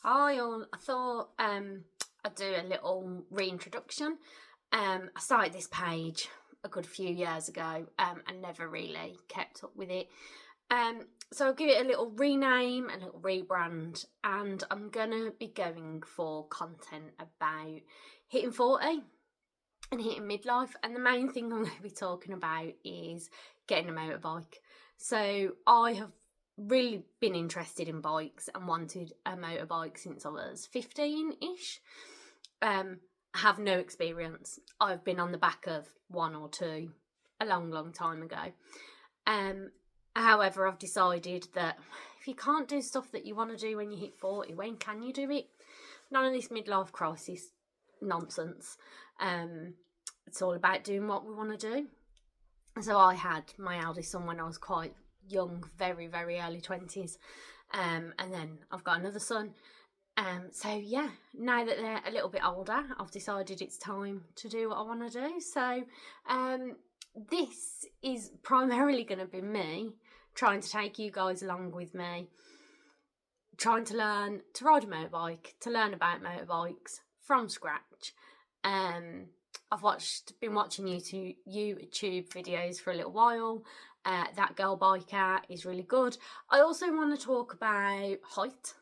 I thought I'd do a little reintroduction. I started this page a good few years ago and never really kept up with it. So I'll give it a little rename, a little rebrand, and I'm going to be going for content about hitting 40 and hitting midlife. And the main thing I'm going to be talking about is getting a motorbike. So I have really been interested in bikes and wanted a motorbike since I was 15-ish. I have no experience. I've been on the back of one or two a long time ago. However, I've decided that if you can't do stuff that you want to do when you hit 40, when can you do it? None of this midlife crisis nonsense. It's all about doing what we want to do. So I had my eldest son when I was quite young, very early 20s, and then I've got another son. So yeah, now that they're a little bit older, I've decided it's time to do what I want to do. So this is primarily going to be me trying to take you guys along with me, trying to learn to ride a motorbike, to learn about motorbikes from scratch. I've been watching YouTube videos for a little while. That Girl Biker is really good. I also want to talk about height,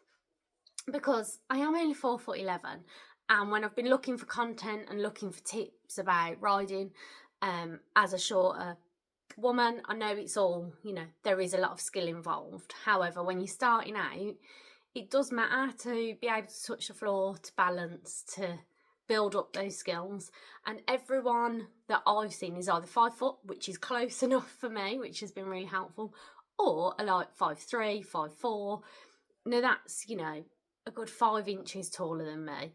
because I am only 4'11", and when I've been looking for content and looking for tips about riding as a shorter woman, I know it's all, there is a lot of skill involved. However, when you're starting out, it does matter to be able to touch the floor, to balance, to build up those skills. And everyone that I've seen is either 5 foot, which is close enough for me, which has been really helpful, or are like 5'3", 5'4". Now that's, a good 5 inches taller than me.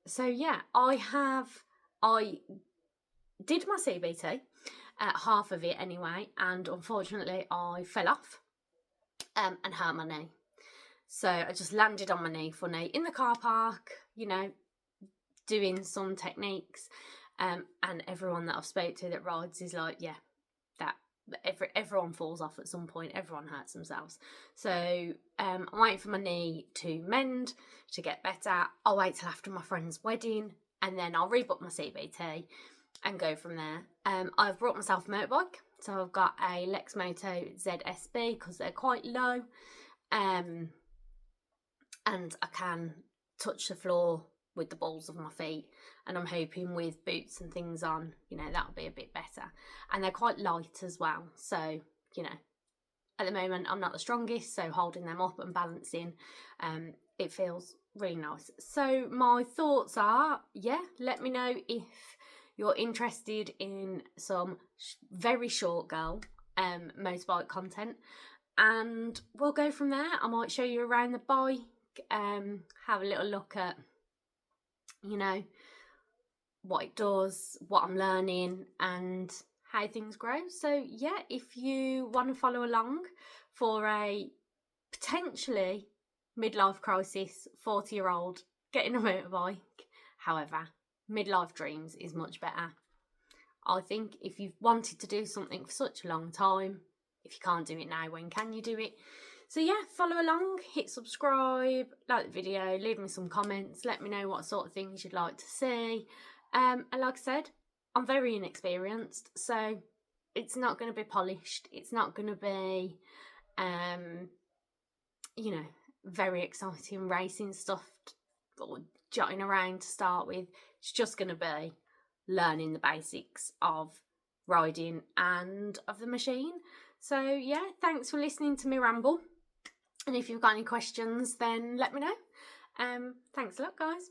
So yeah, I did my CBT, half of it anyway, and unfortunately I fell off and hurt my knee. So I just landed on my knee funny in the car park, doing some techniques, and everyone that I've spoke to that rides is like, yeah, that everyone falls off at some point, everyone hurts themselves. So I'm waiting for my knee to mend, to get better. I'll wait till after my friend's wedding, and then I'll rebook my CBT and go from there. I've brought myself a motorbike, so I've got a Lexmoto ZSB because they're quite low, and I can touch the floor with the balls of my feet, and I'm hoping with boots and things on, that'll be a bit better. And they're quite light as well, so at the moment I'm not the strongest, so holding them up and balancing, it feels really nice. So my thoughts are, let me know if you're interested in some very short girl motorbike content, and we'll go from there. I might show you around the bike, have a little look at what it does, what I'm learning, and how things grow. So yeah, if you want to follow along for a potentially midlife crisis 40-year-old getting a motorbike, however, midlife dreams is much better. I think if you've wanted to do something for such a long time, if you can't do it now, when can you do it? So yeah, follow along, hit subscribe, like the video, leave me some comments, let me know what sort of things you'd like to see. And like I said, I'm very inexperienced, so it's not going to be polished. It's not going to be, very exciting racing stuff or jotting around to start with. It's just going to be learning the basics of riding and of the machine. So yeah, thanks for listening to me ramble. And if you've got any questions, then let me know. Thanks a lot, guys.